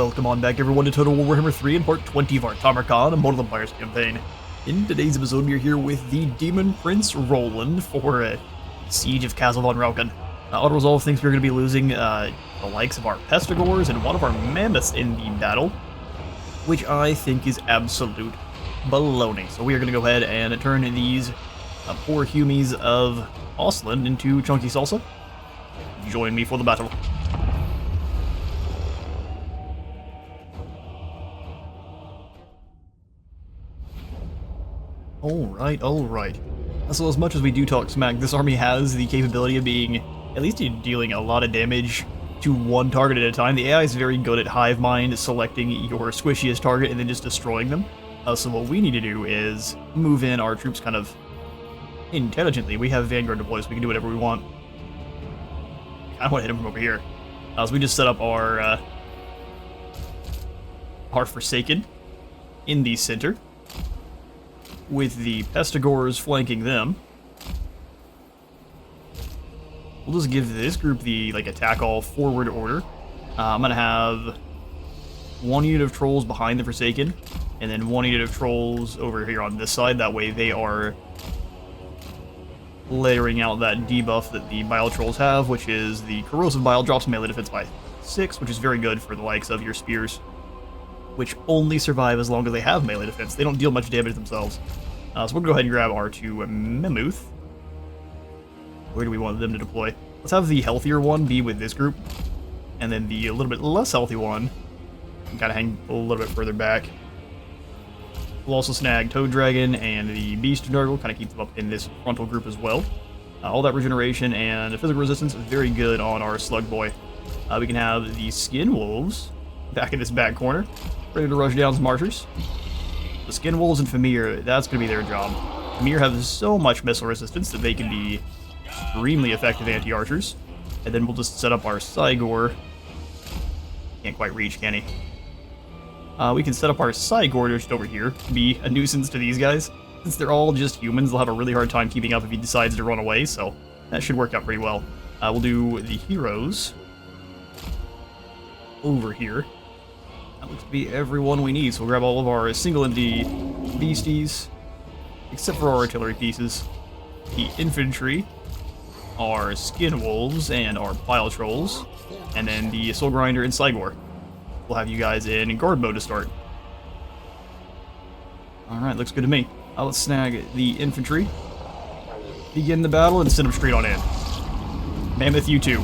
Welcome on back everyone to Total Warhammer 3 and part 20 of our Tamurkhan Immortal Empires campaign. In today's episode we are here with the Demon Prince Roland for Siege of Castle von Rauken. Auto-Resolve thinks we're going to be losing the likes of our Pestigors and one of our Mammoths in the battle, which I think is absolute baloney. So we are going to go ahead and turn these poor humies of Osland into chunky salsa. Join me for the battle. Alright. So as much as we do talk smack, this army has the capability of being, at least dealing a lot of damage to one target at a time. The AI is very good at hive mind, selecting your squishiest target and then just destroying them. So what we need to do is move in our troops kind of intelligently. We have Vanguard deployed, so we can do whatever we want. I want to hit him from over here. So we just set up our Forsaken in the center, with the Pestigors flanking them. We'll just give this group the attack all forward order. I'm gonna have one unit of trolls behind the Forsaken, and then one unit of trolls over here on this side. That way they are layering out that debuff that the Bile Trolls have, which is the Corrosive Bile drops melee defense by 6, which is very good for the likes of your spears, which only survive as long as they have melee defense. They don't deal much damage themselves. So we'll go ahead and grab our two Mammoth. Where do we want them to deploy? Let's have the healthier one be with this group, and then the a little bit less healthy one can kind of hang a little bit further back. We'll also snag Toad Dragon and the Beast Nurgle, kind of keep them up in this frontal group as well. All that regeneration and physical resistance is very good on our Slug Boy. We can have the Skin Wolves back in this back corner, ready to rush down some archers. The Skin Wolves and Famir, that's going to be their job. Famir have so much missile resistance that they can be extremely effective anti-archers. And then we'll just set up our Cygor. Can't quite reach, can he? We can set up our Cygor just over here to be a nuisance to these guys. Since they're all just humans, they'll have a really hard time keeping up if he decides to run away, so that should work out pretty well. We'll do the heroes over here. That looks to be everyone we need, so we'll grab all of our single empty beasties, except for our artillery pieces, the infantry, our skin wolves, and our bile trolls, and then the soul grinder and Cygor. We'll have you guys in guard mode to start. Alright, looks good to me. Let's snag the infantry, begin the battle, and send them straight on in. Mammoth, you two.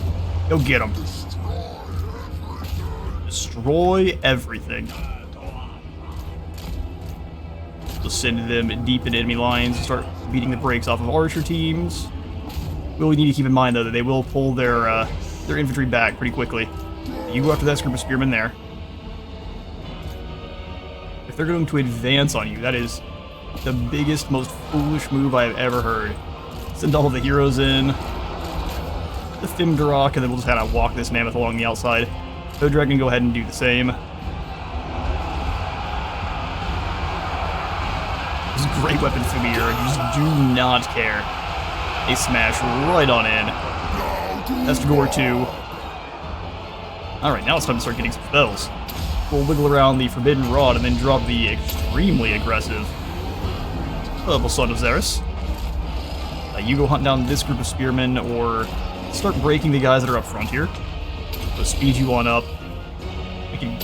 Go get them. Destroy everything. We'll send them deep into enemy lines and start beating the brakes off of archer teams. We'll need to keep in mind, though, that they will pull their infantry back pretty quickly. You go after that group of spearmen there. If they're going to advance on you, that is the biggest, most foolish move I have ever heard. Send all of the heroes in, the Thimdarok, and then we'll just kind of walk this mammoth along the outside. Toad Dragon, go ahead and do the same. This is a great weapon, Famir. You just do not care. They smash right on in. Pestigor 2. Alright, now it's time to start getting some spells. We'll wiggle around the Forbidden Rod and then drop the extremely aggressive Purple Son of Xeris. You go hunt down this group of spearmen or start breaking the guys that are up front here. So speed you on up. We can...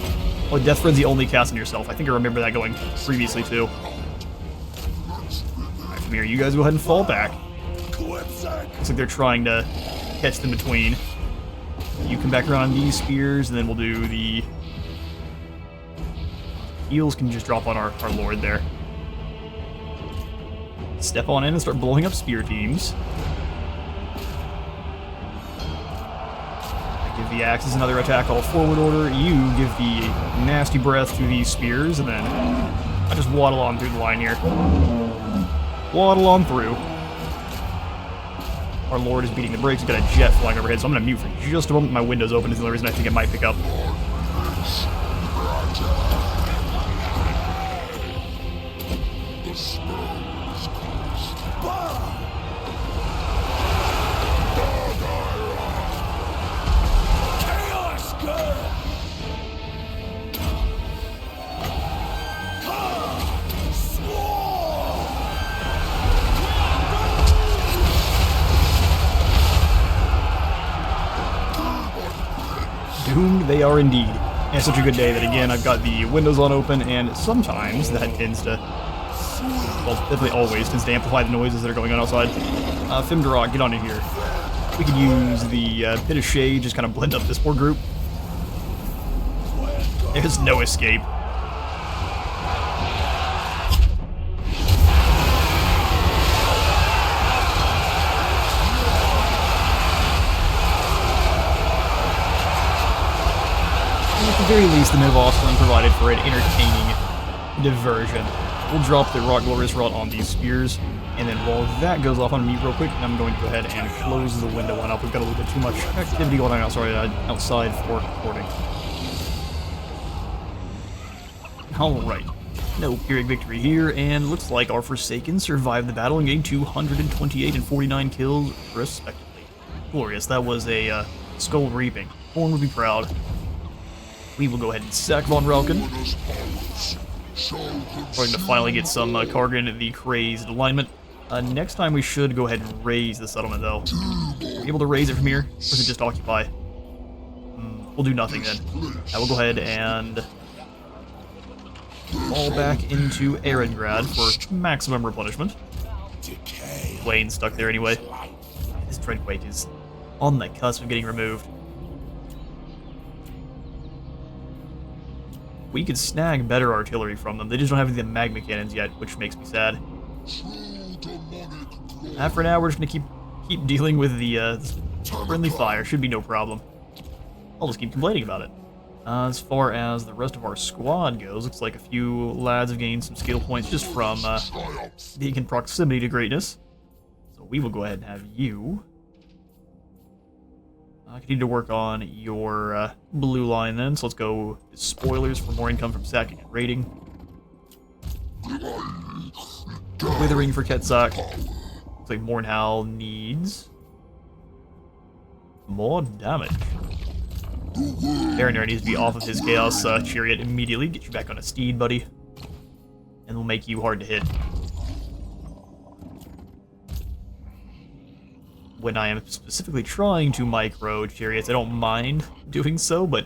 Oh, Death Frenzy only cast on yourself. I think I remember that going previously too. Alright, from here, you guys go ahead and fall back. Looks like they're trying to catch them between. You come back around on these spears, and then we'll do the... Heals can just drop on our Lord there. Step on in and start blowing up spear teams. Give the axes another attack all forward order. You give the nasty breath to these spears, and then I just waddle on through the line here. Waddle on through. Our Lord is beating the brakes. We've got a jet flying overhead, so I'm going to mute for just a moment. My window's open is the only reason I think it might pick up. they are indeed. And it's such a good day that, again, I've got the windows on open, and sometimes that tends to, well, definitely always tends to amplify the noises that are going on outside. Fimdra, get on in here. We could use the Pit of Shade, just kind of blend up this poor group. There's no escape. At the very least, the Miv Offspring provided for an entertaining diversion. We'll drop the Rock Glorious Rot on these spears, and then while that goes off on mute real quick, I'm going to go ahead and close the window on up. We've got a little bit too much activity going on outside for recording. Alright, no Pyrrhic victory here, and looks like our Forsaken survived the battle and gained 228 and 49 kills, respectively. Glorious, that was a skull reaping. Horn would be proud. We will go ahead and sack Von Rauken. We're going to finally get some Kargan, the Crazed alignment. Next time we should go ahead and raise the settlement, though. Are we able to raise it from here? Or is it just occupy? We'll do nothing then. I will go ahead and fall back into Erengrad for maximum replenishment. Decay. Wayne's stuck there anyway. This Dreadquake is on the cusp of getting removed. We could snag better artillery from them. They just don't have the magma cannons yet, which makes me sad. For now, we're just gonna keep dealing with the friendly fire. Should be no problem. I'll just keep complaining about it. As far as the rest of our squad goes, looks like a few lads have gained some skill points just from being in proximity to greatness. So we will go ahead and have you continue to work on your blue line then. So let's go to spoilers for more income from sacking and raiding. Withering for Quetzalcoatl. Looks like Mornhal needs more damage. Baronair needs to be off of his Chaos Chariot immediately. Get you back on a steed, buddy. And we'll make you hard to hit. When I am specifically trying to micro chariots, I don't mind doing so, but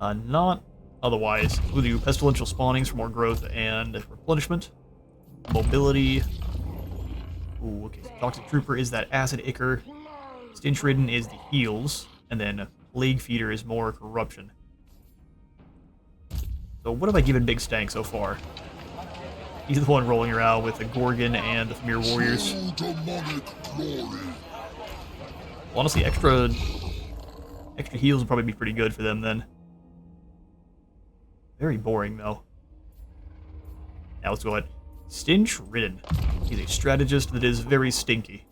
not otherwise. We'll do pestilential spawnings for more growth and replenishment. Mobility. Ooh, okay. So Toxic Trooper is that Acid Ichor. Stench Ridden is the heals, and then Plague Feeder is more corruption. So what have I given Big Stank so far? He's the one rolling around with the Gorgon and the Thamir Warriors. Honestly, extra heals would probably be pretty good for them then. Very boring though. Now let's go ahead. Stench Ridden. He's a strategist that is very stinky.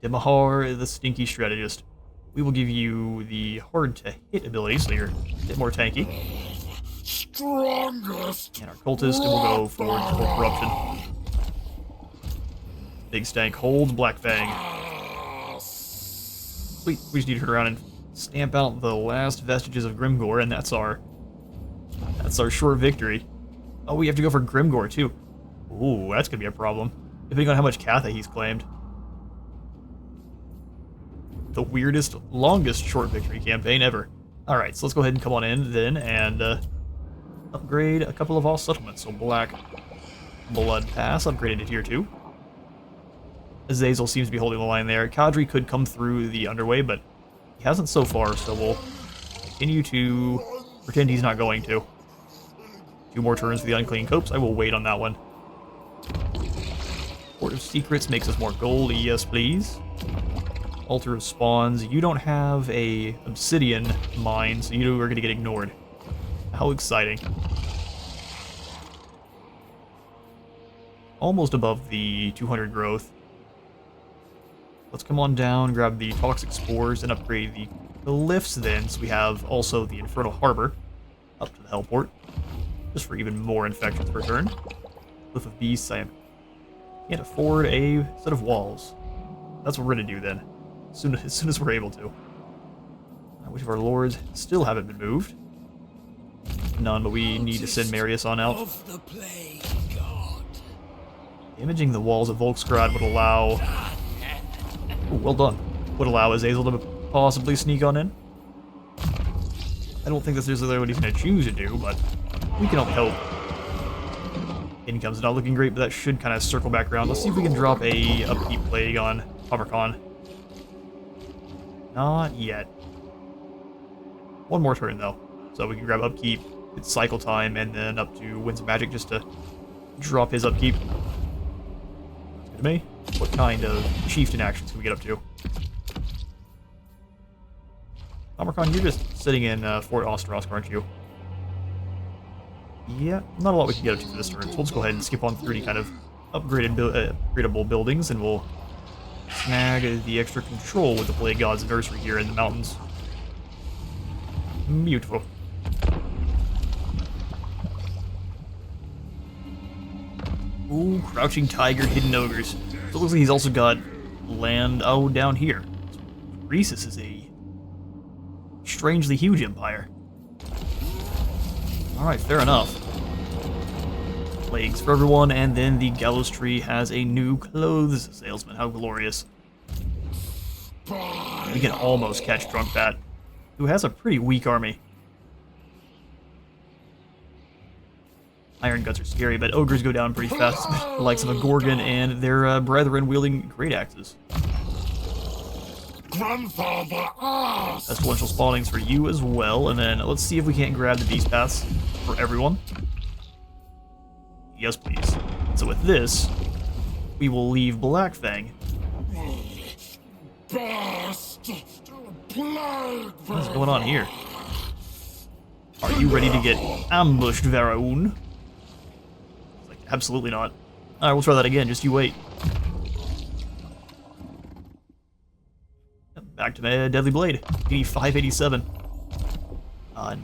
Demahar, the stinky strategist. We will give you the hard to hit ability, so you're a bit more tanky. Strongest. And our cultist, and we'll go forward for corruption. Big Stank holds Black Fang. Sweet, we just need to turn around and stamp out the last vestiges of Grimgore, and that's our short victory. Oh, we have to go for Grimgore too. Ooh, that's gonna be a problem, depending on how much Catha he's claimed. The weirdest, longest short victory campaign ever. Alright, so let's go ahead and come on in then and upgrade a couple of all settlements. So Black Blood Pass upgraded to tier 2. Azazel seems to be holding the line there. Kadri could come through the underway, but he hasn't so far, so we'll continue to pretend he's not going to. 2 more turns for the Unclean Copes. I will wait on that one. Port of Secrets makes us more gold. Yes, please. Altar of Spawns. You don't have a obsidian mine, so you are going to get ignored. How exciting. Almost above the 200 growth. Let's come on down, grab the Toxic Spores, and upgrade the Glyphs then, so we have also the Infernal Harbor up to the Hellport, just for even more infections per turn. Glyph of Beasts, I can't afford a set of walls. That's what we're going to do then, as soon as we're able to. Which of our lords still haven't been moved? None, but we need to send Marius on out. Damaging the walls of Volksgrad would allow... Ooh, well done. Would allow Azazel to possibly sneak on in. I don't think that's necessarily what he's going to choose to do, but we can only hope. Income's not looking great, but that should kind of circle back around. Let's see if we can drop a upkeep plague on Tamurkhan. Not yet. One more turn, though. So we can grab upkeep, it's cycle time, and then up to Winds of Magic just to drop his upkeep. That's good to me. What kind of chieftain actions can we get up to? Tamurkhan, you're just sitting in Fort Osterosk, aren't you? Yeah, not a lot we can get up to for this turn, so we'll just go ahead and skip on through any kind of upgradable buildings, and we'll snag the extra control with the Plague God's Nursery here in the mountains. Beautiful. Ooh, Crouching Tiger, Hidden Ogres. So it looks like he's also got land, down here. So Rhesus is a strangely huge empire. Alright, fair enough. Plagues for everyone, and then the Gallows Tree has a new clothes salesman. How glorious. We can almost catch Drunk Bat, who has a pretty weak army. Iron Guts are scary, but Ogres go down pretty fast. The likes of a Gorgon and their brethren wielding great axes. Pestilential spawnings for you as well, and then let's see if we can't grab the Beast Pass for everyone. Yes, please. So with this, we will leave Blackfang. What's going on here? Are you ready to get ambushed, Varaun? Like, absolutely not. Alright, we'll try that again, just you wait. Back to my Deadly Blade. 8587.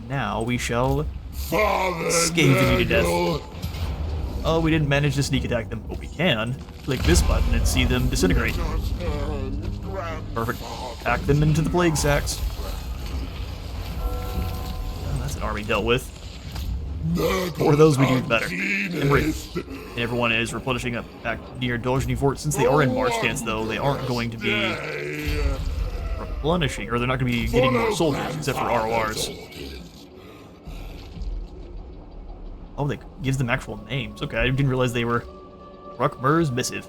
Now we shall scathe you to death. Oh, we didn't manage to sneak attack them, but we can click this button and see them disintegrate. Perfect. Pack them into the plague sacks. Oh, that's an army dealt with. For those we do better. And everyone is replenishing up back near Dojni Fort. Since they are in march stance, though, they aren't going to be replenishing, or they're not going to be getting more soldiers, except for RORs. Oh, that gives them actual names. Okay, I didn't realize they were Ruckmer's Missive.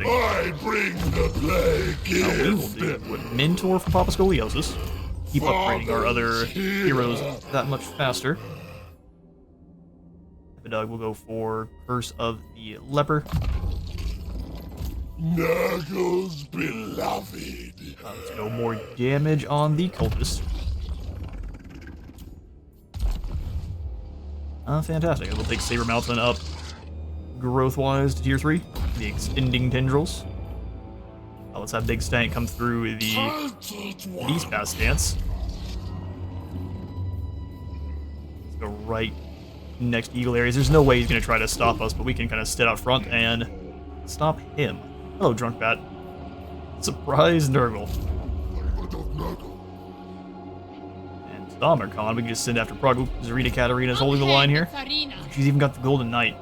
I bring the plague. Now we will do what Mentor for Papa Scoliosis. Keep upgrading our other heroes that much faster. Epidog will go for Curse of the Leper. Nurgle's beloved. Let's go more damage on the Cultist. Fantastic. We'll take Saber Mountain up growth-wise to tier 3. The extending tendrils. Let's have Big Stank come through the Beast Pass stance. Let's go right next to Eagle areas. There's no way he's going to try to stop us, but we can kind of sit out front and stop him. Hello, Drunk Bat. Surprise, Nurgle. And Tamurkhan, we can just send after Prague. Zarina Katarina's holding the line here. She's even got the Golden Knight.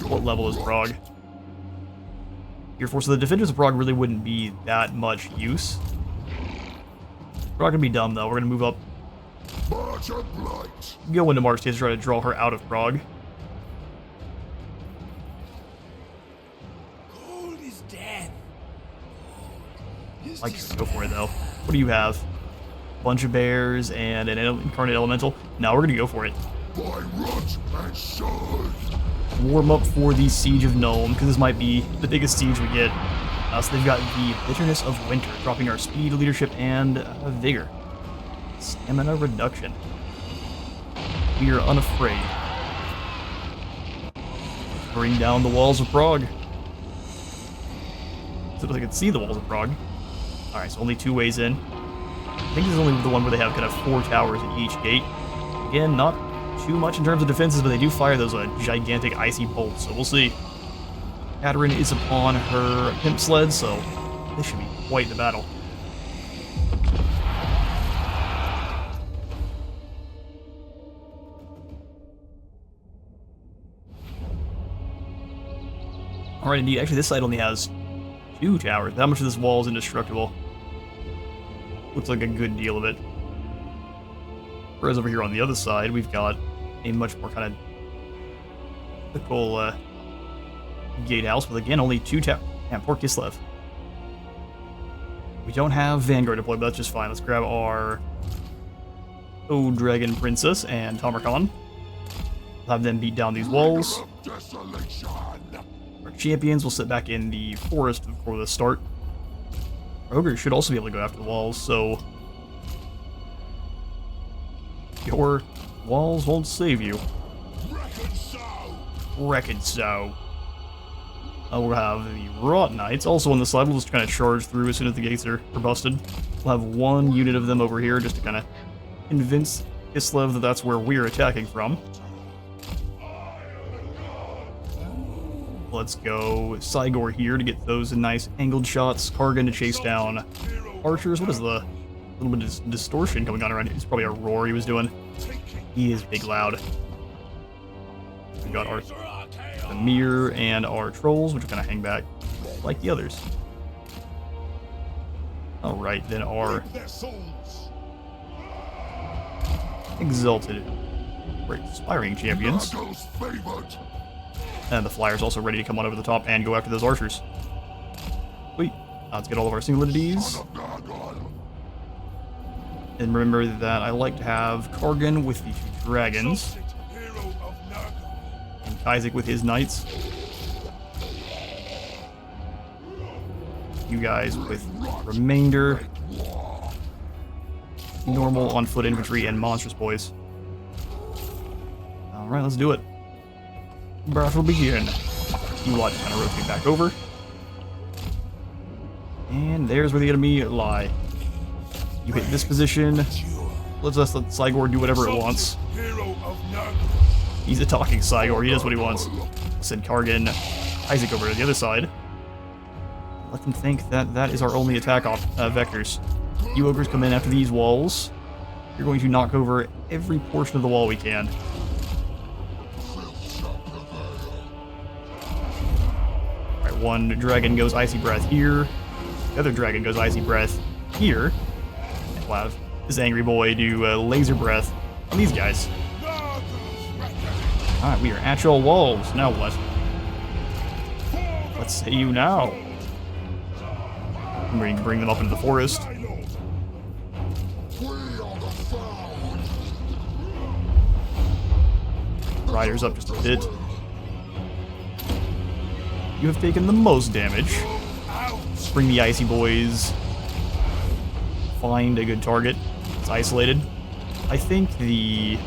What level is Prague? Tier 4, so the Defenders of Prague really wouldn't be that much use. Prague can be dumb, though. We're going to move up. Go into March to try to draw her out of Prague. Like, go for it, though. What do you have? Bunch of bears and an incarnate elemental. Now we're going to go for it. Warm up for the Siege of Nuln, because this might be the biggest siege we get. So they've got the Bitterness of Winter, dropping our speed, leadership, and vigor. Stamina reduction. We are unafraid. Bring down the walls of Prague. So I can see the walls of Prague. Alright, so only 2 ways in. I think this is only the one where they have kind of 4 towers at each gate. Again, not too much in terms of defenses, but they do fire those gigantic icy bolts, so we'll see. Katarina is upon her pimp sled, so this should be quite the battle. Alright, indeed. Actually, this side only has 2 towers. How much of this wall is indestructible? Looks like a good deal of it. Whereas over here on the other side, we've got a much more kind of typical gatehouse with, again, only 2 Tamurkhan left. We don't have Vanguard deployed, but that's just fine. Let's grab our ToD Dragon Princess and Tamurkhan. We'll have them beat down these walls. Our champions will sit back in the forest before the start. Our ogre should also be able to go after the walls, so your walls won't save you. Reckon so. We'll have the Wrought Knights also on the side. We'll just kind of charge through as soon as the gates are busted. We'll have 1 unit of them over here just to kind of convince Kislev that that's where we're attacking from. Let's go Cygor here to get those nice angled shots. Kargan to chase down archers. What is the little bit of distortion going on around here? It's probably a roar he was doing. He is big loud. We got our the mirror and our trolls, which will kind of hang back like the others. Alright, then our exalted, great aspiring champions. And the flyers also ready to come on over the top and go after those archers. Sweet. Let's get all of our single entities. And remember that I like to have Kargan with the 2 dragons. Isaac with his knights. You guys with remainder. Normal on foot infantry and monstrous boys. Alright, let's do it. Battle begin. You watch kind of rotate back over. And there's where the enemy lie. You hit this position. Let's just let Cygor do whatever it wants. He's a talking Cygor, he does what he wants. Send Kargan, Isaac over to the other side. Let them think that that is our only attack vectors. You ogres come in after these walls. You're going to knock over every portion of the wall we can. Alright, 1 dragon goes Icy Breath here. The other dragon goes Icy Breath here. And we'll have this angry boy do Laser Breath on these guys. Alright, we are at your walls. Now what? Let's say you now. We're going to bring them up into the forest. Riders up just a bit. You have taken the most damage. Bring the icy boys. Find a good target. It's isolated. I think the...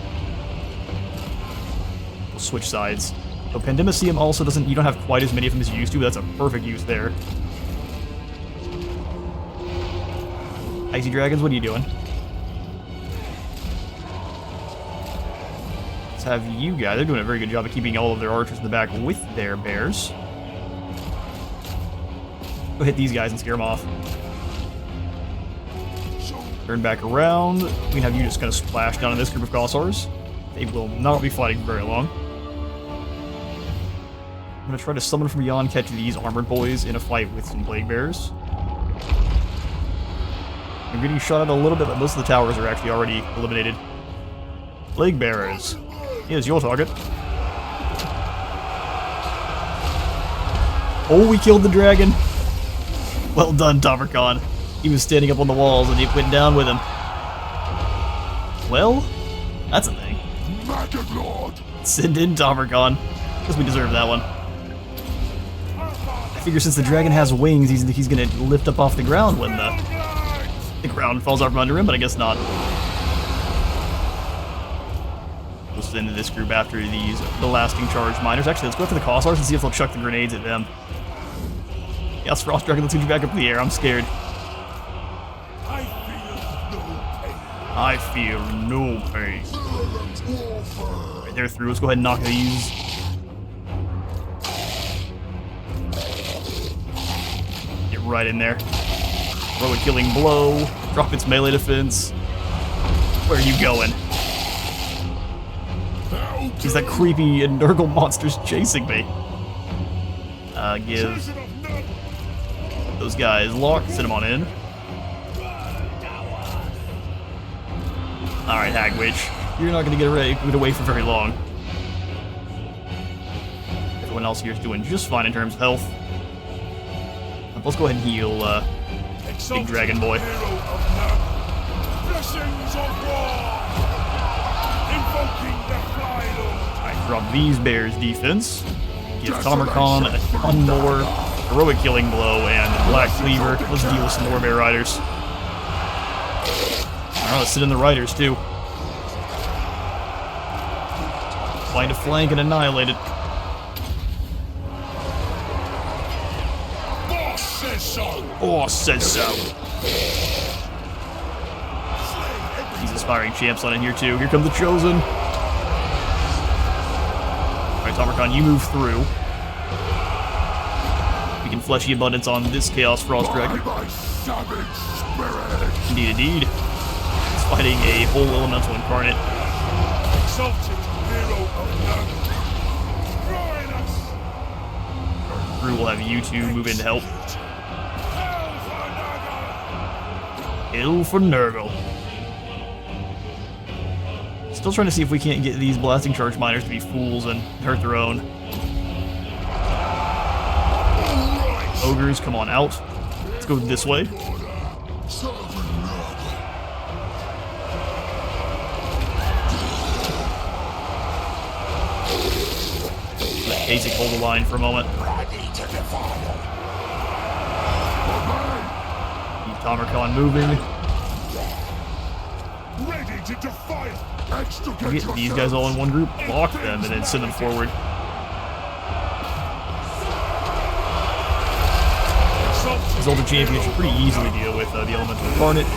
We'll switch sides. So Pandemicium also doesn't... You don't have quite as many of them as you used to, but that's a perfect use there. Icy Dragons, what are you doing? Let's have you guys. They're doing a very good job of keeping all of their archers in the back with their bears. Go hit these guys and scare them off. Turn back around. We can have you just kind of splash down on this group of Gossars. They will not be fighting for very long. I'm going to try to summon from beyond, catch these armored boys in a fight with some plague bears. I'm getting shot at a little bit, but most of the towers are actually already eliminated. Plague bearers. Here's your target. Oh, we killed the dragon. Well done, Tamurkhan. He was standing up on the walls and he went down with him. Well, that's a thing. Send in Tamurkhan, because we deserve that one. I figure since the dragon has wings, he's gonna lift up off the ground when the ground falls out from under him, but I guess not. We'll send this group after the lasting charge miners. Actually, let's go after the Kossars and see if they'll chuck the grenades at them. Yes, Frost Dragon, let's get you back up in the air. I'm scared. I feel no pain. Right, they're through. Let's go ahead and knock these. Get right in there. Throw a killing blow. Drop its melee defense. Where are you going? He's that creepy Nurgle monster's chasing me. Give those guys lock. Send them on in. Alright, Hag Witch. You're not gonna get away for very long. Everyone else here is doing just fine in terms of health. Let's go ahead and heal Big Dragon Boy. Alright, drop these bears defense. Give Tamurkhan a ton more heroic killing blow and Black Cleaver. Let's deal with some more Bear Riders. Alright, let's sit in the Riders too. Find a flank and annihilate it. Boss says so. These aspiring champs on in here too. Here come the Chosen. Alright, Tamurkhan, you move through. We can Fleshy Abundance on this Chaos Frost Dragon. Indeed, indeed. It's fighting a whole Elemental Incarnate. Crew will have you two move in to help. Kill for Nurgle. Still trying to see if we can't get these Blasting Charge Miners to be fools and hurt their own. Ogres, come on out. Let's go this way. Let Kasich hold the line for a moment. Keep Tamurkhan moving. Get these guys all in one group, block them, and then send them forward. These older champions should pretty easily deal with the Elemental Incarnate.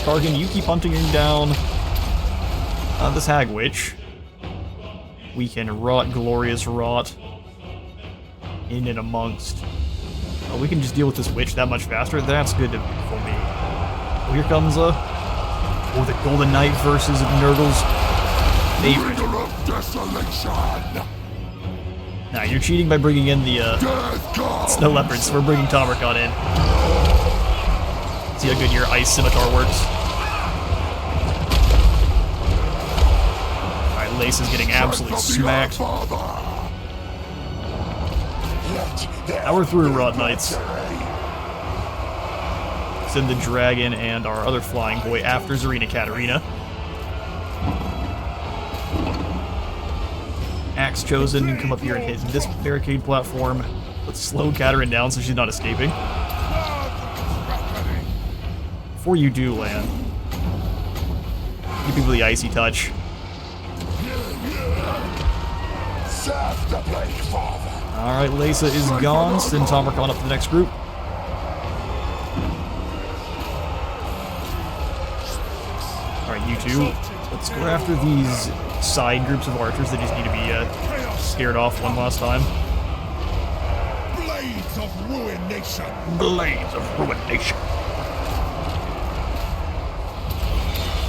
Kargan, you keep hunting him down. This Hag Witch. We can rot Glorious Rot in and amongst. We can just deal with this witch that much faster. That's good for me. Oh, here comes the Golden Knight versus Nurgle's favorite. Nah, you're cheating by bringing in the Snow Leopards, so we're bringing Tamurkhan in. See how good your Ice Scimitar works. Alright, Lace is getting absolutely smacked. Now we're through Rot Knights. Send the Dragon and our other Flying Boy after Zarina Katarina. Axe Chosen can come up here and hit this barricade platform. Let's slow Katarina down so she's not escaping. Before you do land, give people the Icy Touch. Alright, Leysa is gone. Send Tamurkhan up to the next group. Alright, you two. Let's go after these side groups of archers that just need to be scared off one last time. Blades of Ruination! Blades of Ruination!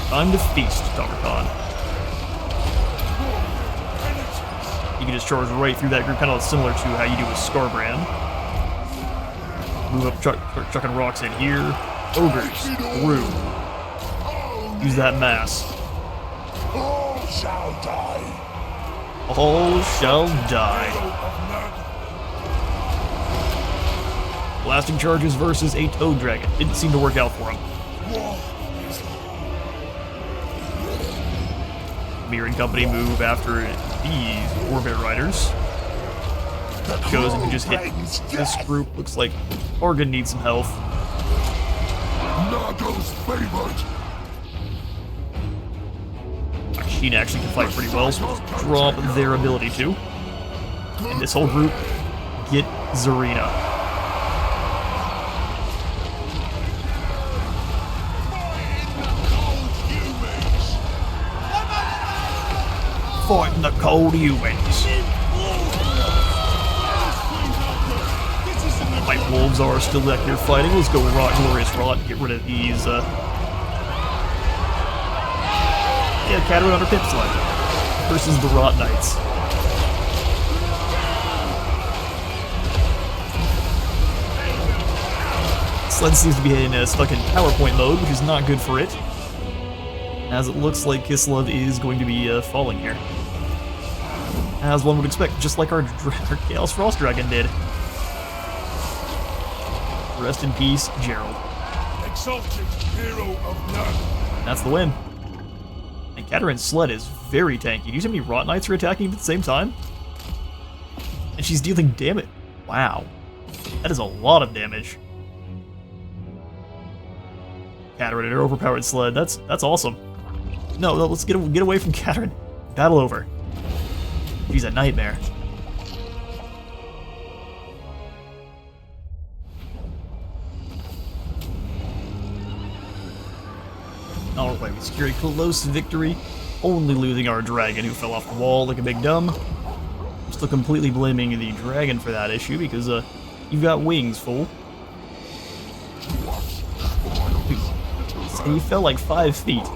Time to feast, Tamurkhan. You can just charge right through that group, kind of similar to how you do with Scarbrand. Move up, chucking rocks in here. Ogres, through. Use that mass. All shall die. All shall die. Blasting charges versus a Toad Dragon. Didn't seem to work out for him. Mir and company move after these Orbit Riders. Chosen can just hit this group. Looks like Organ needs some health. Nurgle's favored. Machine actually can fight pretty well, so let's drop their ability to. And this whole group, get Zarina. Fighting the cold humans. White Wolves are still back here fighting. Let's go Rot, Glorious Rot, get rid of these, yeah, Katarina under Pip's line versus the Rot Knights. Kislev seems to be stuck in PowerPoint mode, which is not good for it, as it looks like Kislev is going to be falling here. As one would expect, just like our Chaos Frost Dragon did. Rest in peace, Gerald. Exalted hero of Nurgle. That's the win. And Katarin's sled is very tanky. Do you see how many Rot Knights are attacking at the same time? And she's dealing damage. Wow. That is a lot of damage. Katarin and her overpowered sled. That's awesome. No, let's get away from Katarin. Battle over. She's a nightmare. Alright, we secured a close victory, only losing our dragon who fell off the wall like a big dumb. I'm still completely blaming the dragon for that issue because you've got wings, fool. And he fell like 5 feet.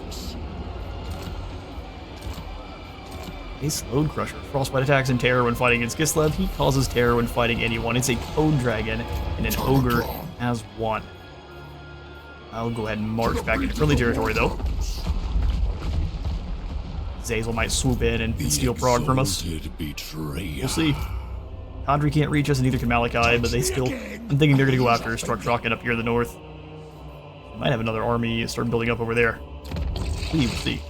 A Slowed Crusher. Frostbite attacks and terror when fighting against Kislev. He causes terror when fighting anyone. It's a ToD dragon and an ogre as one. I'll go ahead and march back into friendly territory, though. Zazel might swoop in and steal prog from us. We'll see. Condry can't reach us, and neither can Malachi, but they still... I'm thinking they're going to go after Struck Shotgun up here in the north. Might have another army start building up over there. We will see.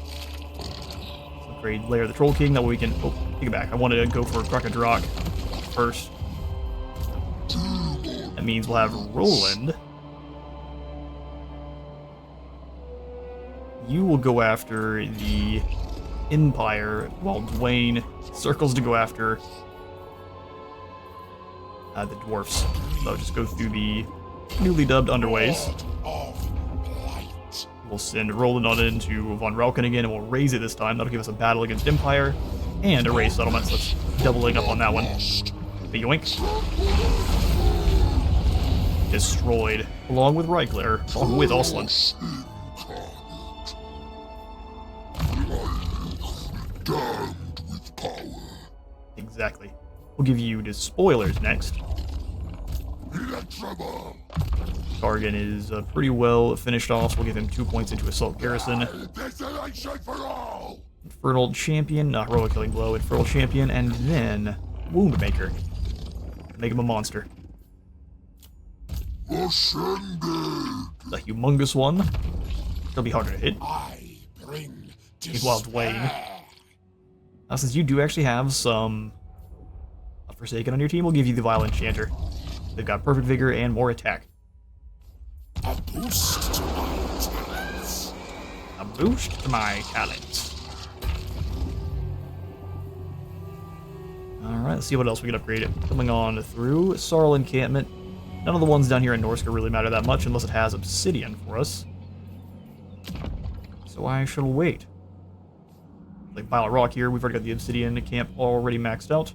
So upgrade Lair of the Troll King, that way we can... Oh, take it back. I wanted to go for Krakadrak first. That means we'll have Roland. You will go after the Empire, while Dwayne circles to go after the dwarfs. So just go through the newly dubbed Underways. We'll send Roland on into Von Rauken again, and we'll raise it this time. That'll give us a battle against Empire and a raise settlement, so that's doubling up on that one. The yoink. Destroyed, along with Reichler, along with Osland. Exactly. We'll give you the spoilers next. Gargan is pretty well finished off, so we'll give him 2 points into Assault Garrison. Infernal Champion, not Heroic Killing Blow, Infernal Champion, and then Woundmaker. Make him a monster. The humongous one. He'll be harder to hit. Meanwhile, Dwayne. Now, since you do actually have some Forsaken on your team, we'll give you the Vile Enchanter. They've got Perfect Vigor and more attack. A boost to my talents. A boost to my talents. Alright, let's see what else we can upgrade. Coming on through Sarl Encampment. None of the ones down here in Norska really matter that much unless it has Obsidian for us. So I shall wait. Like Vile Rock here, we've already got the Obsidian camp already maxed out.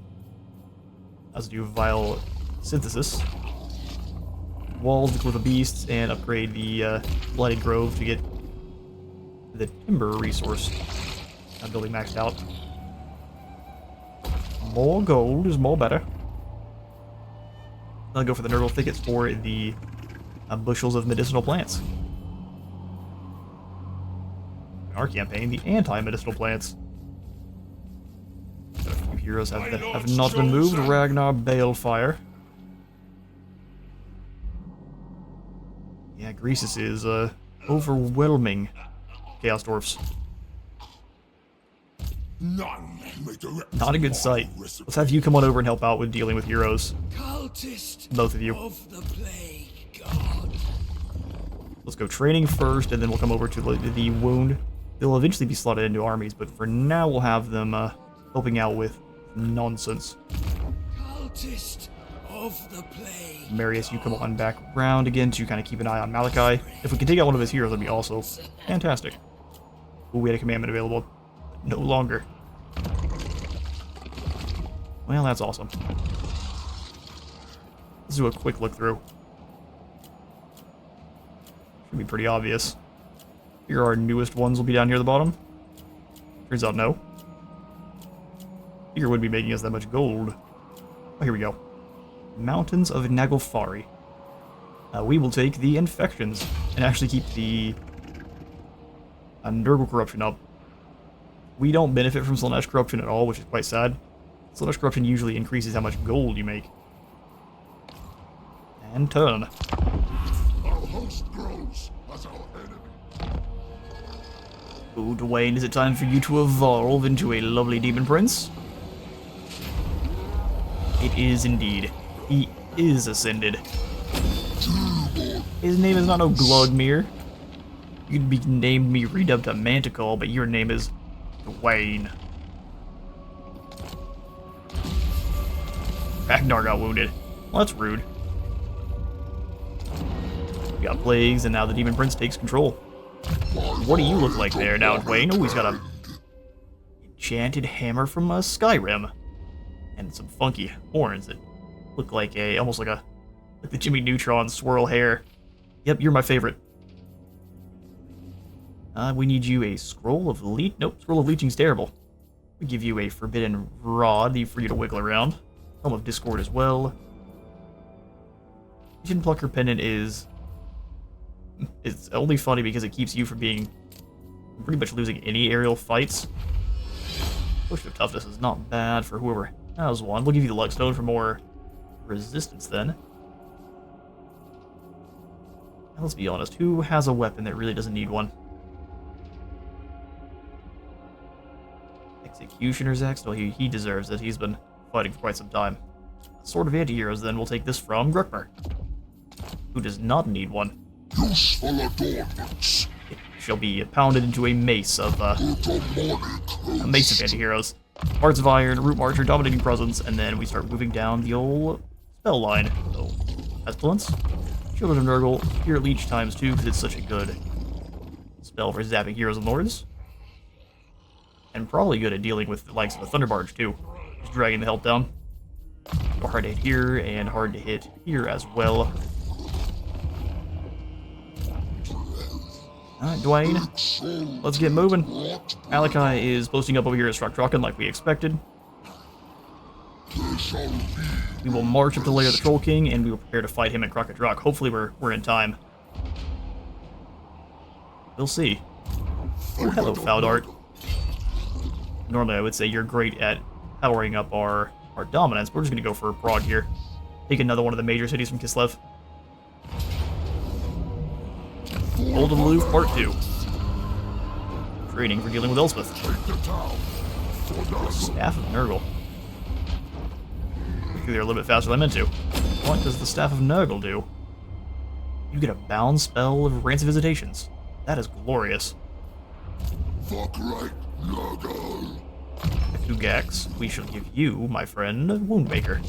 Let's do Vile Synthesis. Walls with the Beasts, and upgrade the Blighted Grove to get the Timber resource. Building maxed out. More gold is more better. I'll go for the Nurgle Thickets for the bushels of medicinal plants. In our campaign, the anti-medicinal plants. Got a few heroes have not been moved. Ragnar Balefire. Yeah, Greasus is overwhelming Chaos Dwarfs. Not a good sight. Let's have you come on over and help out with dealing with heroes. Both of you. Let's go training first, and then we'll come over to the wound. They'll eventually be slotted into armies, but for now we'll have them helping out with nonsense. Marius, you come on back round again to kind of keep an eye on Malachi. If we can take out one of his heroes, that'd be also fantastic. Ooh, we had a commandment available. No longer. Well, that's awesome. Let's do a quick look through. Should be pretty obvious. Here our newest ones will be down here at the bottom. Turns out no. Figure would be making us that much gold. Oh, here we go. Mountains of Naglfari. We will take the infections and actually keep the Nurgle corruption up. We don't benefit from Slaanesh corruption at all, which is quite sad. Slaanesh corruption usually increases how much gold you make. And turn. Our host grows as our enemy. Oh, Dwayne, is it time for you to evolve into a lovely demon prince? It is indeed. He is ascended. His name is not no Glugmere. You could be named me redubbed to Manticore, but your name is Dwayne. Ragnar got wounded. Well, that's rude. We got plagues, and now the demon prince takes control. What do you look like there now, Dwayne? Oh, he's got a enchanted hammer from Skyrim. And some funky horns that look like almost like the Jimmy Neutron swirl hair. Yep, you're my favorite. We need you a scroll of leech. Nope, scroll of leeching's terrible. We give you a forbidden rod for you to wiggle around. Helm of Discord as well. Vision Plucker pendant it's only funny because it keeps you from being pretty much losing any aerial fights. Potion of Toughness is not bad for whoever has one. We'll give you the Luckstone for more resistance then. Now, let's be honest, who has a weapon that really doesn't need one? Executioner's Axe? Well, he deserves it. He's been fighting for quite some time. Sword of Anti-Heroes, then we'll take this from Gruckmer, who does not need one. Useful adornments. It shall be pounded into a mace of anti-heroes. Hearts of Iron, Root Marcher, Dominating Presence, and then we start moving down the old spell line. So, Pestilence, Children of Nurgle, Spirit Leech times 2 because it's such a good spell for zapping heroes and lords. And probably good at dealing with the likes of a Thunderbarge too. Just dragging the health down. Hard to hit here, and hard to hit here as well. Alright, Dwayne, let's get moving. Alakai is posting up over here at Struck like we expected. We will march up to Lair of the Troll King, and we will prepare to fight him at Crockett Rock. Hopefully we're in time. We'll see. Oh, hello, Foudart. Normally I would say you're great at powering up our dominance, but we're just going to go for Prague here. Take another one of the major cities from Kislev. Hold Aloof Part 2. Training for dealing with Elspeth. Staff of Nurgle. They're a little bit faster than I meant to. What does the Staff of Nurgle do? You get a bound spell of Rance of Visitations. That is glorious. Fuck right, Nurgle. Kugax, we shall give you, my friend, Woundmaker.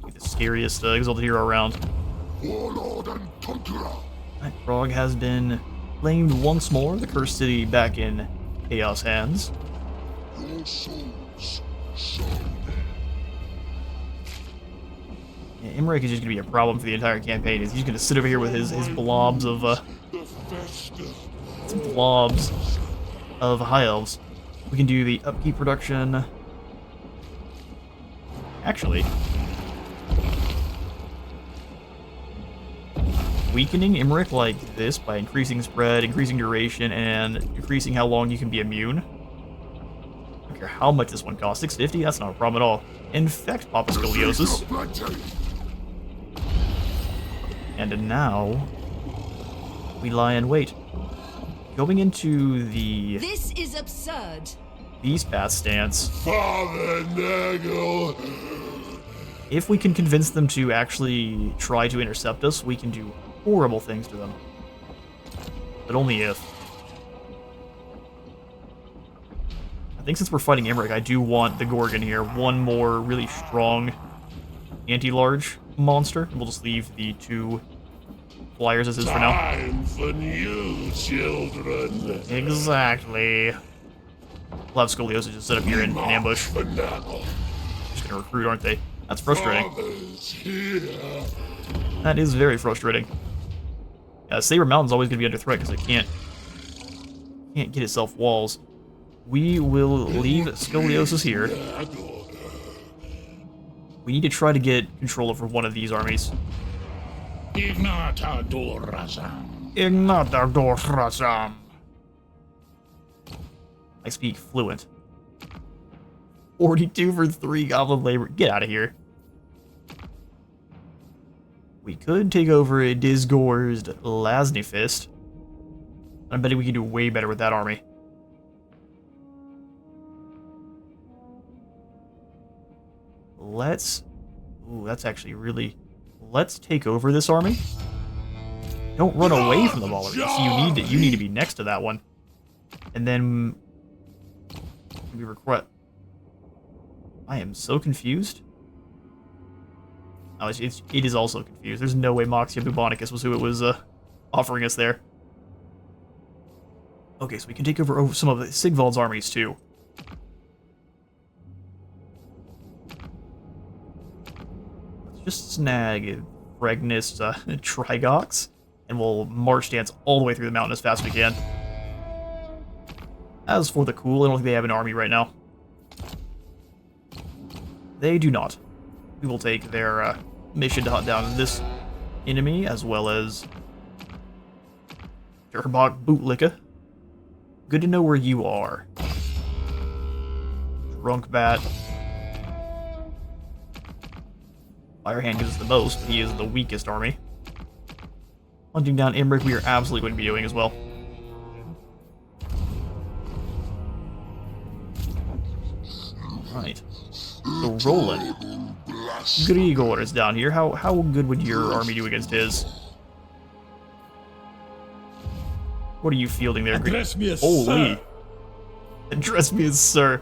Be the scariest Exalted Hero around. Warlord and Conqueror. Right, Prague has been claimed once more, the Cursed City back in Chaos hands. Your souls shall Yeah, Imrek is just going to be a problem for the entire campaign. He's going to sit over here with his blobs of high elves. We can do the upkeep production. Actually, weakening Imrek like this by increasing spread, increasing duration, and decreasing how long you can be immune. I don't care how much this one costs. 650? That's not a problem at all. Infect Papa Scoliosis. And now we lie in wait. Going into the This is absurd. Beast Path stance. Father Nurgle. If we can convince them to actually try to intercept us, we can do horrible things to them. But only if. I think since we're fighting Imrek, I do want the Gorgon here. One more really strong anti-large monster. We'll just leave the 2 flyers as is for now. Time for new children. Exactly. We'll have Scoliosis just set up here in ambush. Just gonna recruit, aren't they? That's frustrating. That is very frustrating. Saber Mountain's always gonna be under threat because it can't get itself walls. We will leave Scoliosis here. We need to try to get control over one of these armies. Ignata Durazam. Ignatadorrazam. I speak fluent. 42 for 3 goblin labor. Get out of here. We could take over a disgorged Lasnifist. I bet we could do way better with that army. Let's... Ooh, that's actually really... Let's take over this army. Don't run away from the Ballerines. You need to be next to that one. And then... We request... I am so confused. Oh, it is also confused. There's no way Moxia Bubonicus was who it was offering us there. Okay, so we can take over some of Sigvald's armies too. Let's just snag Fregnus Trigox, and we'll march dance all the way through the mountain as fast as we can. As for the Cool, I don't think they have an army right now. They do not. We will take their mission to hunt down this enemy, as well as Durbach Bootlicka. Good to know where you are. Drunk Bat. Firehand gives us the most, but he is the weakest army. Hunting down Imric, we are absolutely going to be doing as well. Alright. So Roland. Grigor is down here. How good would your army do against his? What are you fielding there, Grigor? Address me as Holy. sir. Address me as sir.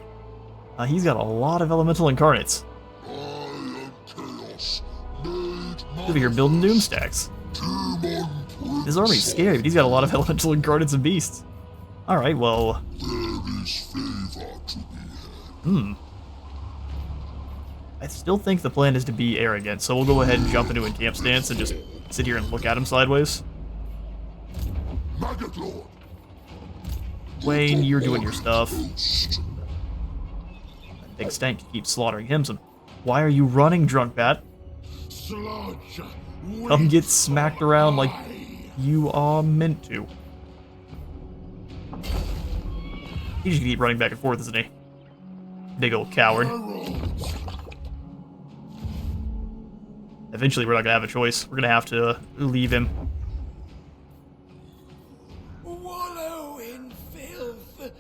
He's got a lot of elemental incarnates. I am chaos. Made Over here building doom stacks. His army's scary, but he's got a lot of elemental incarnates and beasts. Alright, well... There is favor to be had. I still think the plan is to be arrogant, so we'll go ahead and jump into a camp stance and just sit here and look at him sideways. Maggot Lord. Wayne, you're doing your stuff. That big stank keeps slaughtering him, so why are you running, Drunk Bat? Sludge. Come get smacked around like you are meant to. He's just gonna keep running back and forth, isn't he? Big old coward. Eventually, we're not gonna have a choice. We're gonna have to leave him. Wallow in filth,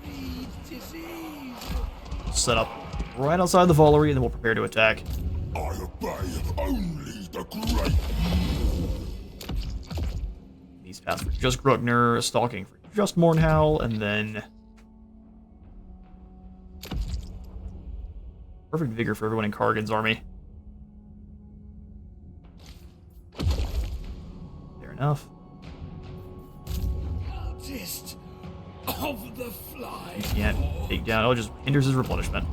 breed disease. Set up right outside the Valerie, and then we'll prepare to attack. I obey only the great. These paths for just Gruckner, stalking for just Mornhowl, and then perfect vigor for everyone in Kargan's army. Fair enough. Cultist of the fly. You can't take down. Oh, it just hinders his replenishment.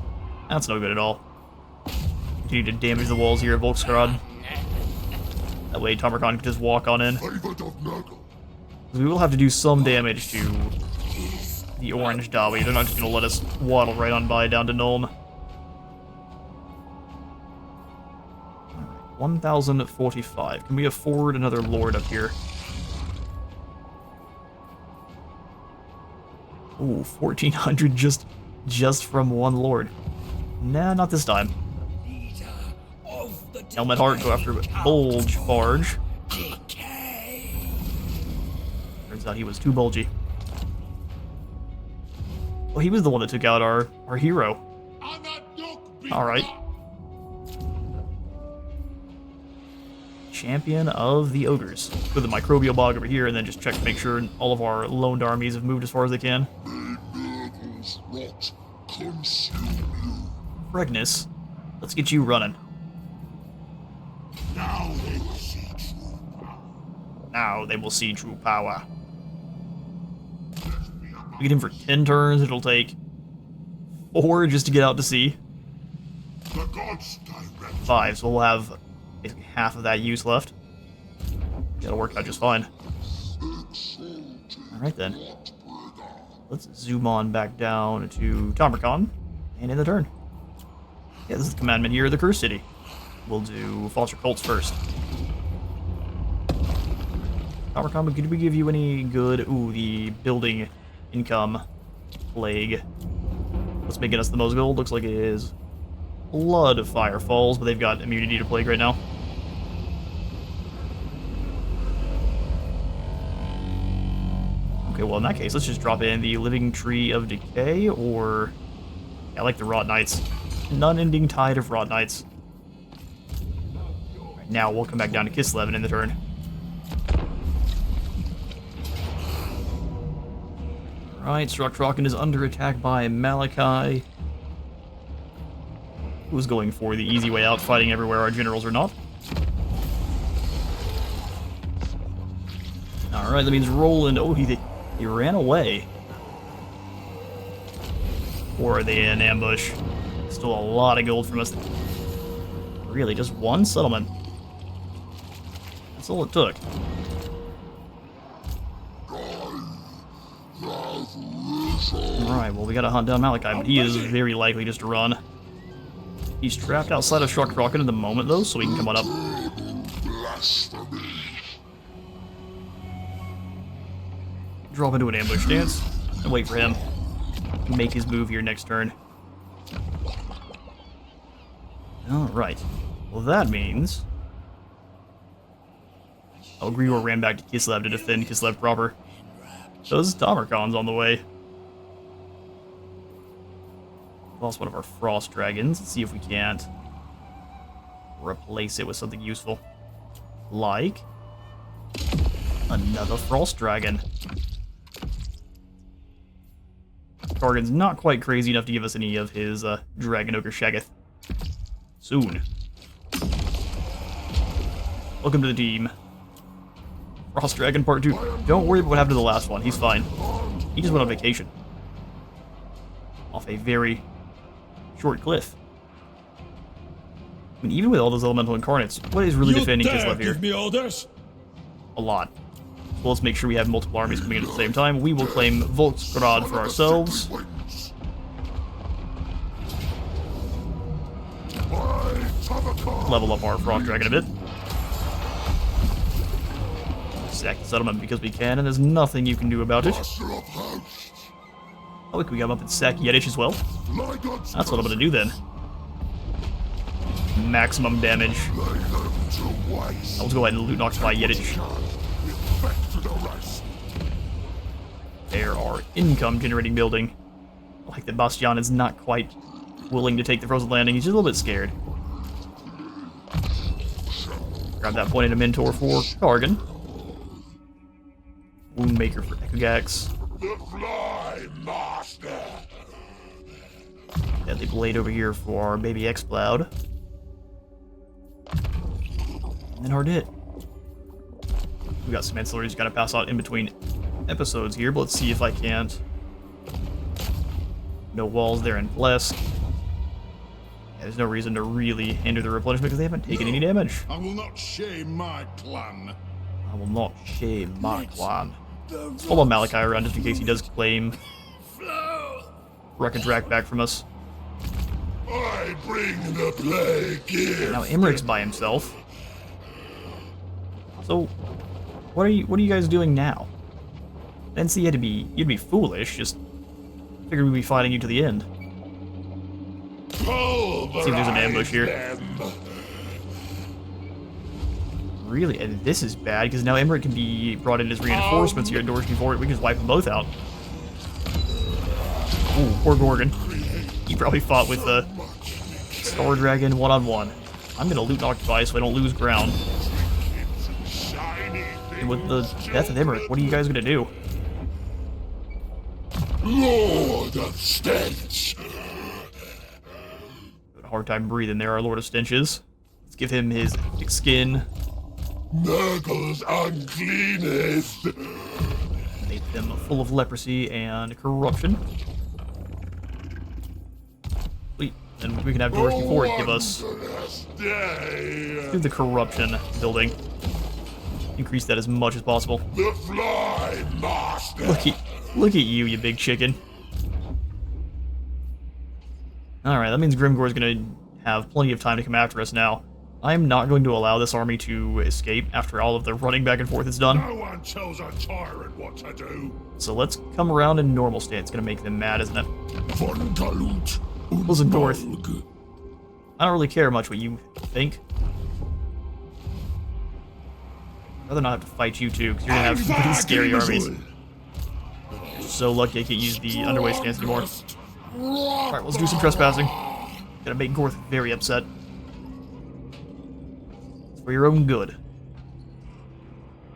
That's no good at all. Continue to damage the walls here at Volksgrad. That way Tamurkhan can just walk on in. Favored of Nurgle. We will have to do some damage to the orange Dawi. They're not just going to let us waddle right on by down to Nuln. 1,045. Can we afford another lord up here? Ooh, 1,400 just from one lord. Nah, not this time. Helmet Heart, go after Bulge Barge. Decay. Turns out he was too bulgy. Well, he was the one that took out our hero. Alright. Champion of the Ogres. Put the Microbial Bog over here and then just check to make sure all of our loaned armies have moved as far as they can. Nurgle's rot consume you. Fregnus, let's get you running. Now they will see true power. Now they will see true power. We get him for 10 turns, it'll take 4 just to get out to sea. The gods direct. 5, so we'll have basically half of that use left. That'll work out just fine. Alright then. Let's zoom on back down to Tamurkhan and end the turn. Yeah, this is the commandment here of the Cursed City. We'll do Foster Cults first. Tamurkhan, but could we give you any good... Ooh, the building income plague. What's making us the most gold? Looks like it is Blood of Firefalls, but they've got immunity to plague right now. Okay, well in that case, let's just drop in the Living Tree of Decay, or... Yeah, I like the Rot Knights. An unending tide of Rot Knights. Right, now we'll come back down to Kislev in the turn. Alright, Struktrokken is under attack by Malachi. Who's going for the easy way out, fighting everywhere our generals are not. Alright, that means Roland... Oh, he ran away. Or are they in ambush? Still a lot of gold from us. Really, just one settlement. That's all it took. Alright, well we gotta hunt down Malachi, but he is very likely just to run. He's trapped outside of Struktrokken at the moment though, so we can come on up. Drop into an ambush stance, and wait for him to make his move here next turn. Alright, well that means... Oh, Grior ran back to Kislev to defend Kislev proper. Those Tamurkhan's on the way. Lost one of our Frost Dragons. Let's see if we can't replace it with something useful. Like... another Frost Dragon. Kargan's not quite crazy enough to give us any of his Dragon Ogre Shaggoth. Soon. Welcome to the team. Frost Dragon Part 2. Don't worry about what happened to the last one. He's fine. He just went on vacation. Off a very short cliff. I mean, even with all those elemental incarnates, what is really defending Kislev here? Give me orders? A lot. So let's make sure we have multiple armies coming in at the same time. We will claim Volksgrad for ourselves. Level up our Frost Dragon a bit. Sack the settlement because we can, and there's nothing you can do about it. Oh, look, we got him up and sack Yedish as well. That's what I'm gonna do then. Maximum damage. I'll go ahead and loot and occupy Yedish. There are income generating building. Like that Bastian is not quite willing to take the frozen landing. He's just a little bit scared. Grab that point in a mentor for Kargan. Woundmaker for Ekogax. The Fly Master. Deadly Blade over here for our baby X-Cloud. And then hard hit. We got some ancillaries gotta pass out in between episodes here, but let's see if I can't. No walls there in Blesk. Yeah, there's no reason to really hinder the replenishment because they haven't taken any damage. I will not shame my clan. I will not shame my clan. Follow Malachi around just in case he does claim Rekadrak back from us. I bring the plague gift. Now Emmerich's by himself. So what are you guys doing now? Didn't see you'd be foolish, just figured we'd be fighting you to the end. Let's see if there's an ambush here. Really? And this is bad, because now Emmerich can be brought in as reinforcements here at Dorsky Fort. We can just wipe them both out. Ooh, poor Gorgon. He probably fought with the Star Dragon one-on-one. I'm gonna loot and occupy so I don't lose ground. And with the death of Emmerich, what are you guys gonna do? Lord of Stench. Hard time breathing there, our Lord of Stenches. Let's give him his thick skin. Nurgle's uncleanest. Make them full of leprosy and corruption. Sweet. And we can have Dorsky Fort give us through the corruption building. Increase that as much as possible. The Fly Master. Look at you big chicken. Alright, that means Grimgor's gonna have plenty of time to come after us now. I'm not going to allow this army to escape after all of the running back and forth is done. No one tells a tyrant what to do. So let's come around in normal state. It's going to make them mad, isn't it? Von Galut und Listen, north. Nurgle. I don't really care much what you think. I'd rather not have to fight you two, because you're going to have pretty scary armies. So lucky I can't use the underway stance anymore. Alright, let's do some trespassing. Gonna make Gorth very upset. It's for your own good.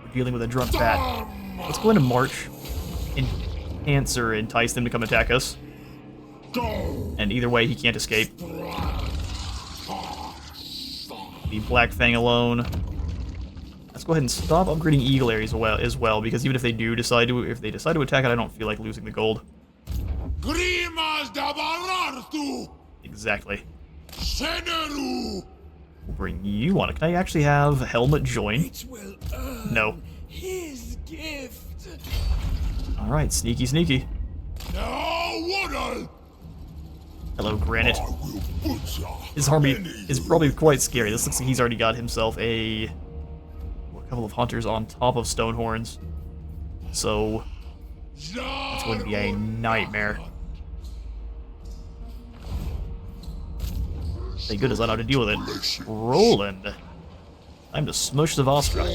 We're dealing with a drunk bat. Let's go into March. Enhance or entice them to come attack us. And either way, he can't escape. Leave Black Fang alone. Let's go ahead and stop upgrading Eagle areas as well, because even if they decide to attack it, I don't feel like losing the gold. Exactly. We'll bring you on it. Can I actually have Helmet join? It will earn No. his gift. Alright, sneaky, sneaky. Hello, Granite. His army is probably quite scary. This looks like he's already got himself a couple of hunters on top of Stonehorns. So it's going to be a nightmare. Thank goodness I know how to deal with it. Roland. Time to smush the Vostra.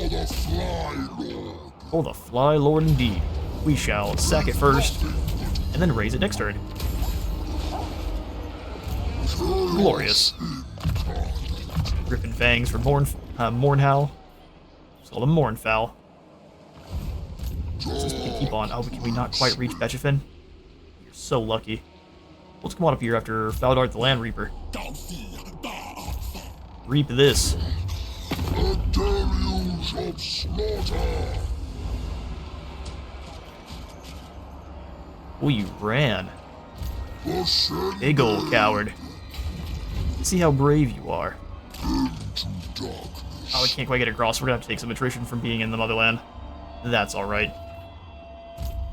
Oh, the Fly Lord indeed. We shall sack it first, and then raise it next turn. Glorious. Ripping fangs for Mornhowl. It's called a Mornfowl. Since we can keep on. Oh, but can we not quite reach Betchafin? You're so lucky. Let's come on up here after Faldart the Land Reaper. Reap this. A deluge of slaughter. Oh, you ran. Big ol' coward. See how brave you are. Oh, we can't quite get across. We're gonna have to take some attrition from being in the motherland. That's alright.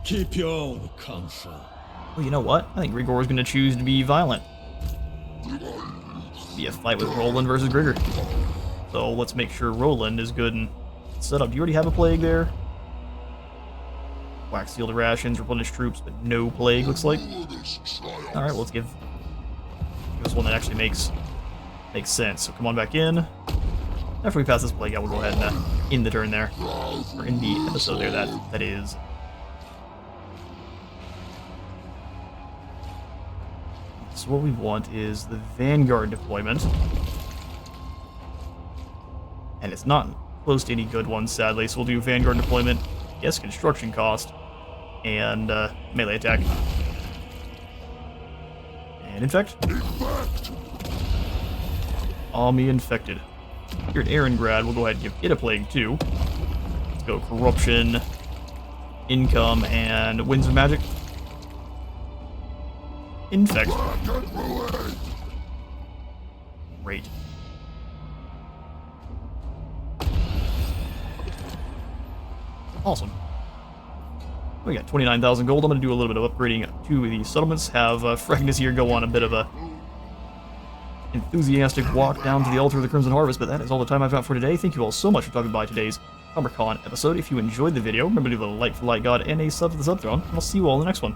Keep your own counsel. Well, you know what? I think Grigor is gonna choose to be violent. Be a fight with Roland versus Grigor. So let's make sure Roland is good and set up. Do you already have a plague there? Wax sealed rations, replenish troops, but no plague, looks like. Alright, well, let's give this one that actually makes sense. So come on back in. After we pass this plague out, we'll go ahead and end the turn there. Or end the episode there, that is. So what we want is the Vanguard deployment. And it's not close to any good ones, sadly, so we'll do Vanguard deployment, yes, construction cost, and melee attack. And infect. Army infected. Here at Aarongrad, we'll go ahead and give it a plague too. Let's go corruption, income, and winds of magic. Infect. Great. Awesome. We got 29,000 gold. I'm going to do a little bit of upgrading to the settlements. Have Fragnus here go on a bit of a enthusiastic walk down to the altar of the Crimson Harvest, but that is all the time I've got for today. Thank you all so much for dropping by today's Tamurkhan episode. If you enjoyed the video, remember to leave a like for Light God and a sub to the Subthrone, and I'll see you all in the next one.